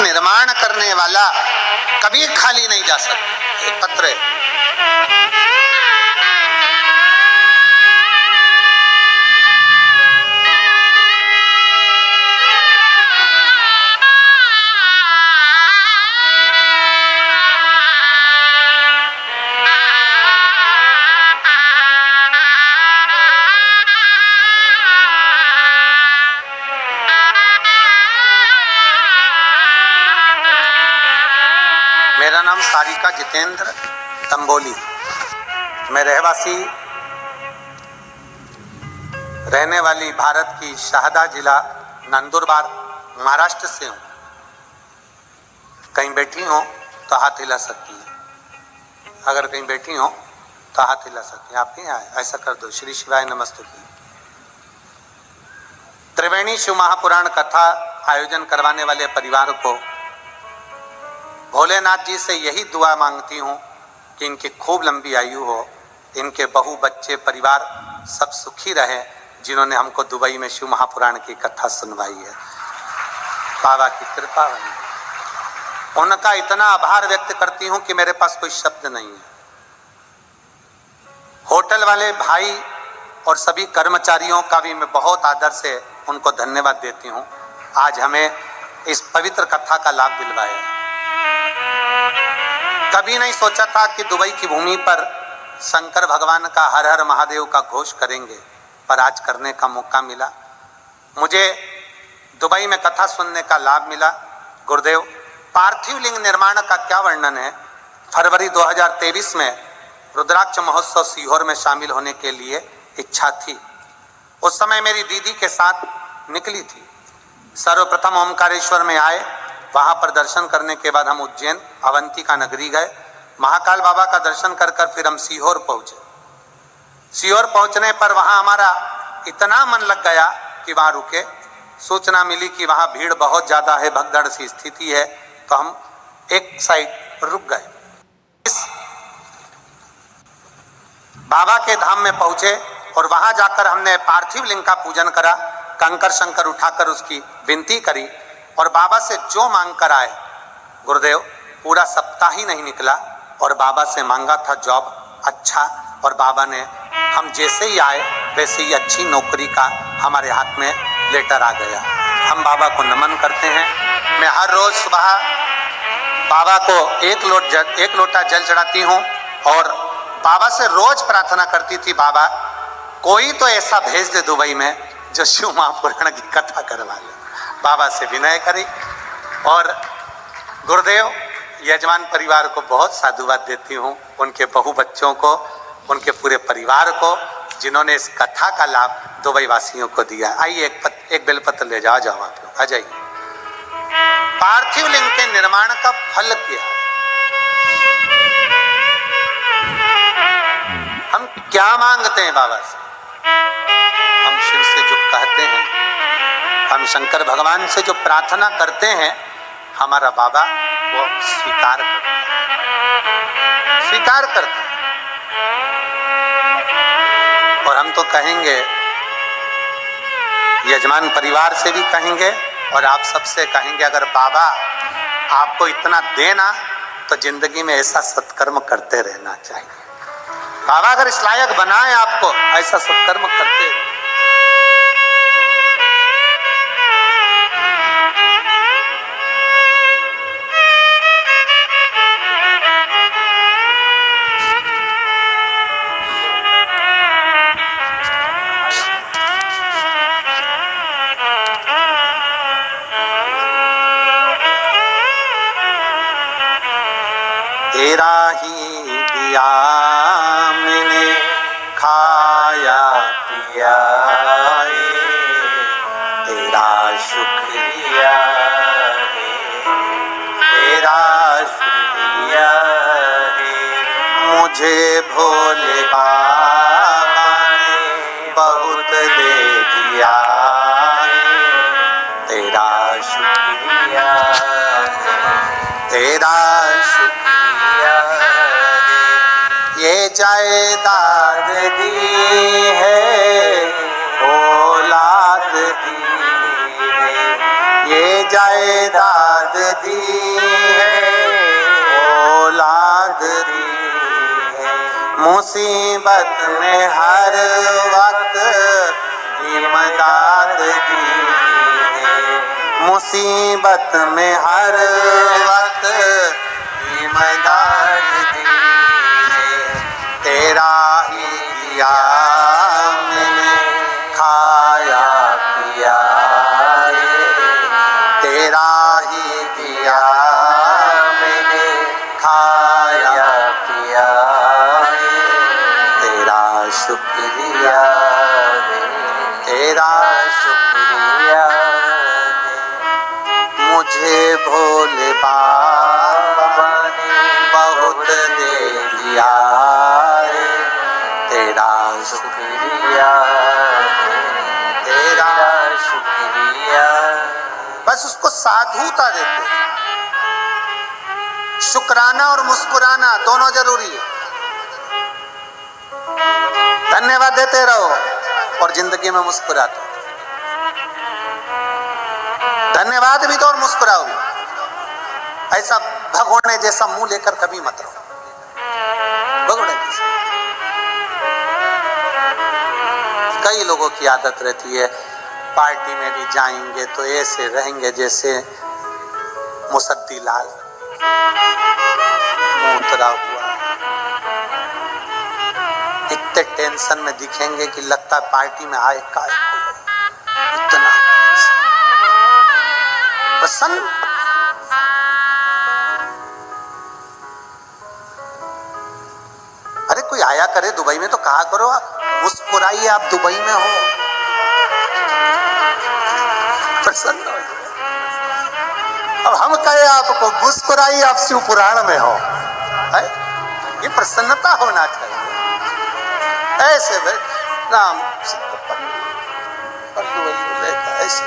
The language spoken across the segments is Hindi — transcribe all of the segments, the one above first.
निर्माण करने वाला कभी खाली नहीं जा सकता। एक पत्र है। मेरा नाम सारिका जितेंद्र तंबोली, मैं रहवासी रहने वाली भारत की शाहदा जिला नंदुरबार महाराष्ट्र से हूँ। कहीं बैठी हो तो हाथ हिला सकती हैं, अगर कहीं बैठी हो तो हाथ हिला सकती हैं। आप ही आए ऐसा कर दो। श्री शिवाय नमस्तुभ्यं। त्रिवेणी शिव महापुराण कथा आयोजन करवाने वाले परिवार को भोलेनाथ जी से यही दुआ मांगती हूँ कि इनकी खूब लंबी आयु हो, इनके बहू बच्चे परिवार सब सुखी रहे, जिन्होंने हमको दुबई में शिव महापुराण की कथा सुनवाई है। बाबा की कृपा बनी। उनका इतना आभार व्यक्त करती हूँ कि मेरे पास कोई शब्द नहीं है। होटल वाले भाई और सभी कर्मचारियों का भी मैं बहुत आदर से उनको धन्यवाद देती हूँ। आज हमें इस पवित्र कथा का लाभ दिलवाया। कभी नहीं सोचा था कि दुबई की भूमि पर शंकर भगवान का हर हर महादेव का घोष करेंगे, पर आज करने का मौका मिला। मुझे दुबई में कथा सुनने का लाभ मिला। गुरुदेव, पार्थिव लिंग निर्माण का क्या वर्णन है। फरवरी 2023 में रुद्राक्ष महोत्सव सीहोर में शामिल होने के लिए इच्छा थी। उस समय मेरी दीदी के साथ निकली थी। सर्वप्रथम ओमकारेश्वर में आए, वहां पर दर्शन करने के बाद हम उज्जैन अवंतिका नगरी गए। महाकाल बाबा का दर्शन कर फिर हम सीहोर पहुंचे। सीहोर पहुंचने पर वहां हमारा इतना मन लग गया कि वहां रुके। सूचना मिली कि वहां भीड़ बहुत ज्यादा है, भगदड़ सी स्थिति है, तो हम एक साइड रुक गए। बाबा के धाम में पहुंचे और वहां जाकर हमने पार्थिव लिंग का पूजन करा, कंकर शंकर उठाकर उसकी विनती करी और बाबा से जो मांग कर आए। गुरुदेव, पूरा सप्ताह ही नहीं निकला और बाबा से मांगा था जॉब अच्छा, और बाबा ने हम जैसे ही आए वैसे ही अच्छी नौकरी का हमारे हाथ में लेटर आ गया। हम बाबा को नमन करते हैं। मैं हर रोज सुबह बाबा को एक लोटा जल चढ़ाती हूँ और बाबा से रोज प्रार्थना करती थी, बाबा कोई तो ऐसा भेज दे दुबई में जो शिव महापुराण की कथा करवा ले। बाबा से विनय करी और गुरुदेव यजमान परिवार को बहुत साधुवाद देती हूँ, उनके बहू बच्चों को, उनके पूरे परिवार को, जिन्होंने इस कथा का लाभ दुबई वासियों को दिया। आइए एक बेलपत्र ले जाओ आप लोग, आ जाइए। पार्थिव लिंग के निर्माण का फल क्या है? हम क्या मांगते हैं बाबा से? हम शिव से जो कहते हैं, हम शंकर भगवान से जो प्रार्थना करते हैं, हमारा बाबा वो स्वीकार करते हैं। और हम तो कहेंगे, यजमान परिवार से भी कहेंगे और आप सबसे कहेंगे, अगर बाबा आपको इतना देना तो जिंदगी में ऐसा सत्कर्म करते रहना चाहिए। बाबा अगर इस लायक बनाए आपको, ऐसा सत्कर्म करते रहे। तेरा ही दिया मैंने खाया पिया, तेरा शुक्रिया है, तेरा शुक्रिया है। मुझे भोले बाबा ने बहुत दे दिया, तेरा शुक्रिया है, तेरा ये जायदाद दी है, औलाद दी है, ये जायदाद दी दी है, औलाद दी है, मुसीबत में हर वक्त इमदाद दी है, मुसीबत में हर वक्त इमदाद दी है। तेरा ही दिया मैंने खाया पिया है, तेरा ही दिया मैंने खाया पिया है, तेरा शुक्रिया है, तेरा शुक्रिया है। मुझे भोले बाबा ने बहुत दे दिया है, तेरा शुक्रिया है, तेरा शुक्रिया। बस उसको साधुता देते, शुक्राना और मुस्कुराना दोनों जरूरी है। धन्यवाद देते रहो और जिंदगी में मुस्कुराते, धन्यवाद भी दो और मुस्कुराओ भी। ऐसा भगोने जैसा मुंह लेकर कभी मत रहो, भगोने जैसा। कई लोगों की आदत रहती है, पार्टी में भी जाएंगे तो ऐसे रहेंगे जैसे मुसद्दी लाल, मुंह उतरा हुआ, इतने टेंशन में दिखेंगे कि लगता है पार्टी में आए का इतना पसंद। अरे कोई आया करे दुबई में तो कहा करो मुस्कुराइए, आप दुबई में हो, प्रसन्न हो। अब हम कहे आपको मुस्कुराइए, आप शिव पुराण में हो, है? ये प्रसन्नता होना चाहिए। ऐसे राम ऐसे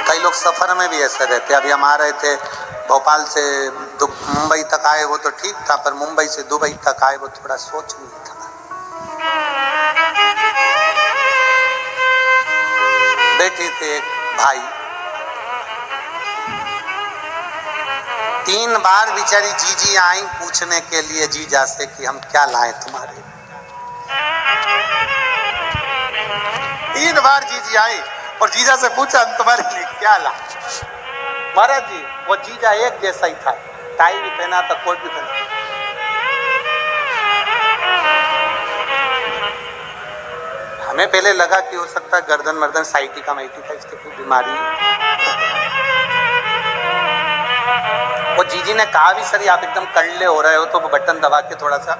कई लोग सफर में भी ऐसे रहते। अभी हम आ रहे थे भोपाल से मुंबई तक आए, वो तो ठीक था, पर मुंबई से दुबई तक आए वो थोड़ा सोच नहीं था। बैठे थे एक भाई, 3 बार बेचारी जीजी आई पूछने के लिए जीजा से कि हम क्या लाएं तुम्हारे। 3 बार जीजी आई और जीजा से पूछा हम तुम्हारे लिए क्या ला। महाराज जी वो जीजा एक जैसा ही था, टाई भी पहना था, कोट भी पहना। हमें पहले लगा कि हो सकता है गर्दन मर्दन साइटिका माइटिका इसकी कोई बीमारी। वो जीजी ने कहा भी सर आप एकदम कड़ले हो रहे हो, तो वो बटन दबा के थोड़ा सा।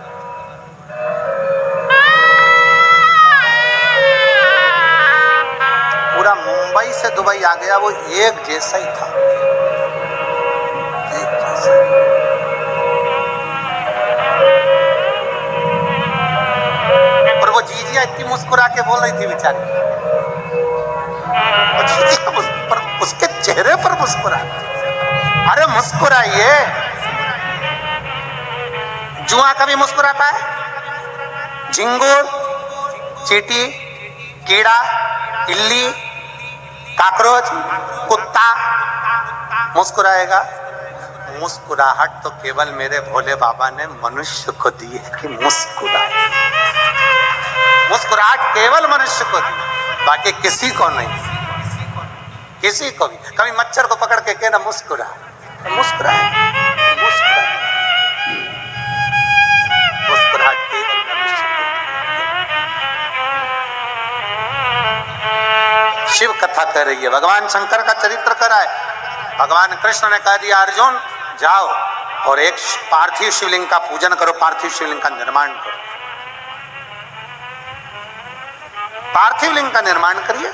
पूरा मुंबई से दुबई आ गया, वो एक जैसा ही था, एक जैसा। और वो जीजिया इतनी मुस्कुरा के बोल रही थी बेचारी, पर उसके चेहरे पर मुस्कुरा। अरे मुस्कुराइए, जुआ कभी मुस्कुराता है? झिंगुर, चींटी, कीड़ा, इल्ली, काकरोच, कुत्ता मुस्कुराएगा? मुस्कुराहट तो केवल मेरे भोले बाबा ने मनुष्य को दी है कि मुस्कुराए। मुस्कुराहट केवल मनुष्य को दी, बाकी किसी को नहीं, किसी को भी। कभी मच्छर को पकड़ के कहना मुस्कुरा, मुस्कुराए, मुस्कुराए। मुस्कुराहट केवल मनुष्य को दी। शिव कथा कर रही है, भगवान शंकर का चरित्र कर रहा है। भगवान कृष्ण ने कह दिया अर्जुन जाओ और एक पार्थिव शिवलिंग का पूजन करो, पार्थिव शिवलिंग का निर्माण करो। पार्थिव लिंग का निर्माण करिए।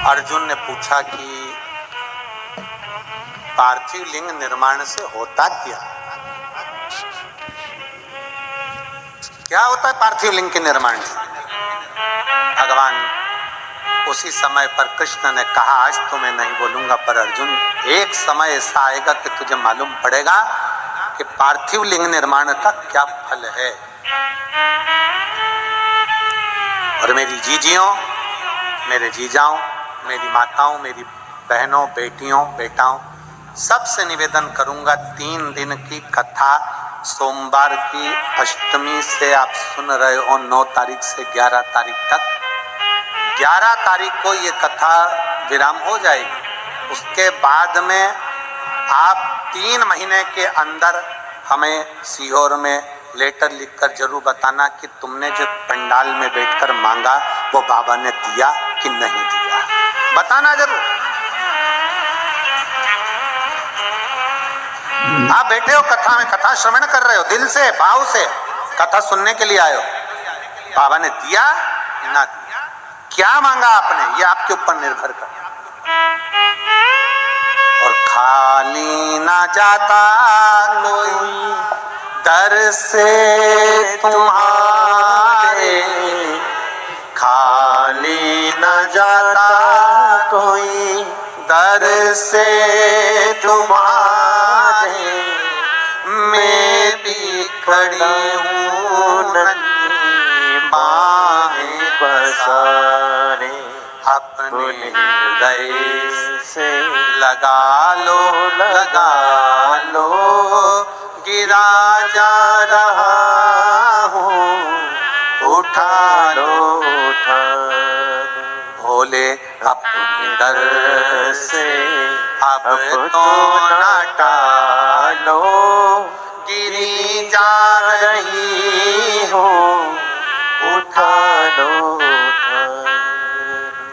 अर्जुन ने पूछा कि पार्थिव लिंग निर्माण से होता क्या? क्या होता है पार्थिव लिंग के निर्माण से? भगवान उसी समय पर कृष्ण ने कहा, आज तो मैं नहीं बोलूंगा, पर अर्जुन एक समय ऐसा आएगा कि तुझे मालूम पड़ेगा कि पार्थिव लिंग निर्माण का क्या फल है। और मेरी जीजियों, मेरे जीजाओं, मेरी माताओं, मेरी बहनों, बेटियों, बेटाओं, सबसे निवेदन करूंगा, 3 दिन की कथा सोमवार की अष्टमी से आप सुन रहे हो, 9 तारीख से 11 तारीख तक। 11 तारीख को ये कथा विराम हो जाएगी। उसके बाद में आप 3 महीने के अंदर हमें सीहोर में लेटर लिखकर जरूर बताना कि तुमने जो पंडाल में बैठकर मांगा वो बाबा ने दिया कि नहीं दिया, बताना जरूर। आप बैठे हो कथा में, कथा श्रवण कर रहे हो, दिल से भाव से कथा सुनने के लिए आए हो, बाबा ने दिया ना दिया, क्या मांगा आपने, ये आपके ऊपर निर्भर कर। और खाली ना जाता कोई दर से तुम्हारे, खाली ना जाता कोई दर से तुम्हारे, मैं भी खड़ी हूँ नन्ही बाहें पसारे, अपने हृदय से लगा लो, गिरा जा रहा हूँ, उठा लो, भोले अपने दर से अब तो न टालो, गिरी जा रही हो, उठा लो।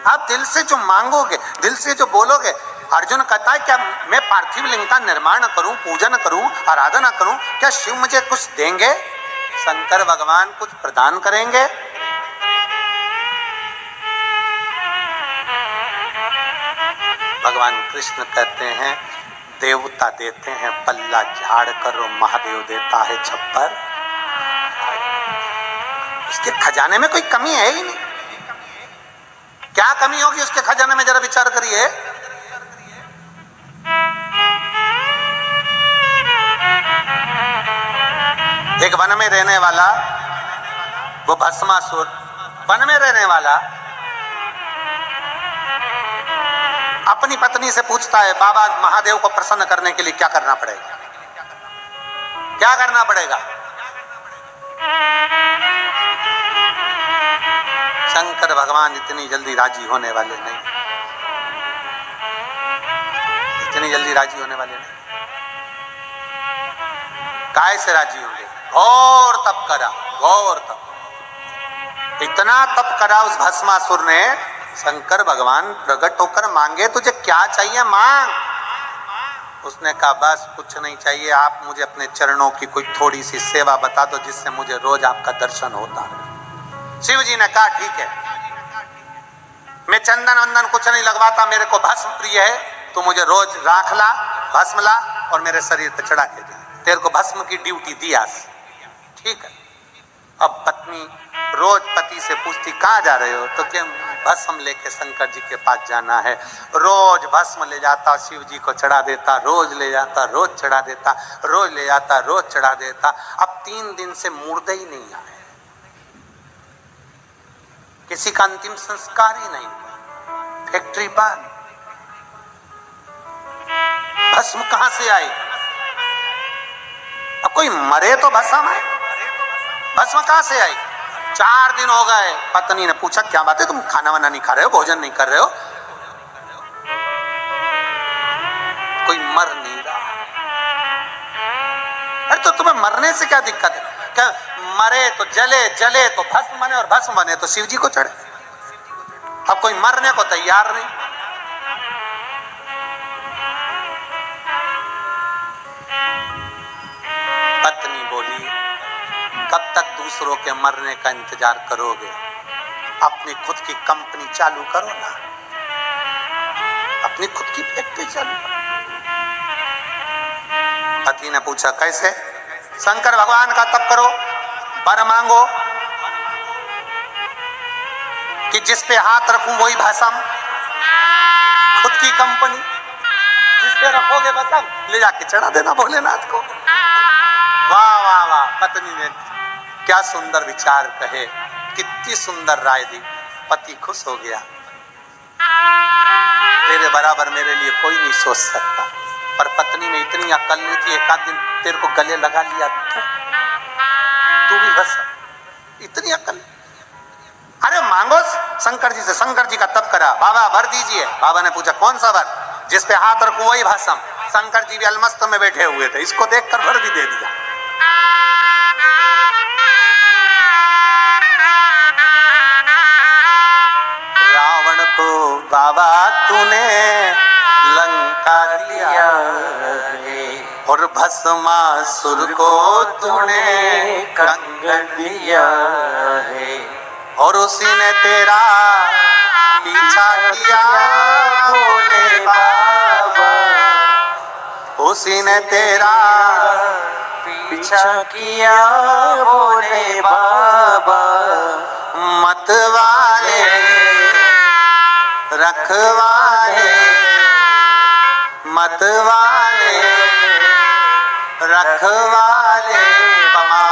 आप दिल से जो मांगोगे, दिल से जो बोलोगे, अर्जुन कहता है क्या मैं पार्थिव लिंग का निर्माण करूं, पूजन करूं, आराधना करूं, क्या शिव मुझे कुछ देंगे? शंकर भगवान कुछ प्रदान करेंगे? भगवान कृष्ण कहते हैं देवता देते हैं पल्ला झाड़ कर, और महादेव देता है छप्पर। उसके खजाने में कोई कमी है ही नहीं। क्या कमी होगी उसके खजाने में, जरा विचार करिए। एक वन में रहने वाला, वो भस्मासुर, वन में रहने वाला अपनी पत्नी से पूछता है, बाबा महादेव को प्रसन्न करने के लिए क्या करना पड़ेगा, क्या करना पड़ेगा? शंकर भगवान इतनी जल्दी राजी होने वाले नहीं, इतनी जल्दी राजी होने वाले नहीं। काय से राजी होंगे? घोर तप करा, घोर तप, इतना तप करा उस भस्मासुर ने। शंकर भगवान प्रकट होकर मांगे तुझे क्या चाहिए, मांग। उसने कहा बस कुछ नहीं चाहिए, आप मुझे अपने चरणों की कोई थोड़ी सी सेवा बता दो जिससे मुझे रोज आपका दर्शन होता रहे। शिव जी ने कहा ठीक है, मैं चंदन वंदन कुछ नहीं लगवाता, मेरे को भस्म प्रिय है, तू मुझे रोज राख ला, भस्म ला और मेरे शरीर पे चढ़ा के जा, तेरे को भस्म की ड्यूटी दी आज, ठीक है। अब पत्नी रोज पति से पूछती कहाँ जा रहे हो, तो क्या भस्म लेके शंकर जी के पास जाना है। रोज भस्म ले जाता, शिव जी को चढ़ा देता, रोज ले जाता, रोज चढ़ा देता, रोज ले जाता, रोज चढ़ा देता। अब 3 दिन से मुर्दे ही नहीं आए, किसी का अंतिम संस्कार ही नहीं, फैक्ट्री बंद, भस्म कहां से आई? अब कोई मरे तो भस्म है, भस्म कहां से आई? 4 दिन हो गए, पत्नी ने पूछा क्या बात है, तुम खाना वाना नहीं खा रहे हो, भोजन नहीं कर रहे हो? कोई मर नहीं रहा। अरे तो तुम्हें मरने से क्या दिक्कत है? क्या मरे तो जले, जले तो भस्म बने, और भस्म बने तो शिव जी को चढ़े। अब कोई मरने को तैयार नहीं। पत्नी बोली कब तक दूसरों के मरने का इंतजार करोगे, अपनी खुद की कंपनी चालू करो ना, अपनी खुद की फैक्ट्री चालू करो। पति ने पूछा कैसे? शंकर भगवान का तप करो, वर मांगो, कि जिस पे हाथ रखूं वही भस्म, खुद की कंपनी, जिस पे रखोगे भस्म ले जाके चढ़ा देना भोलेनाथ को। वाह वाह वाह, पत्नी ने क्या सुंदर विचार कहे, कितनी सुंदर राय दी। पति खुश हो गया, तेरे बराबर मेरे लिए कोई नहीं सोच सकता। पर पत्नी में इतनी अकल नहीं थी, एक आध दिन तेरे को गले लगा लिया तो तू भी बस, इतनी अकल। अरे मांगो शंकर जी से, शंकर जी का तप करा, बाबा वर दीजिए। बाबा ने पूछा कौन सा वर? जिस पे हाथ रखूं वही भस्म। शंकर जी भी अलमस्त में बैठे हुए थे, इसको देखकर वर भी दे दिया। रावण को बाबा तूने लंका दिया और भस्मासुर को तूने कंगन दिया है, और उसी ने तेरा पीछा किया भोले बाबा, उसी ने तेरा पीछा किया भोले बाबा। मतवाले रखवाले, मतवाले रखवाले, बमा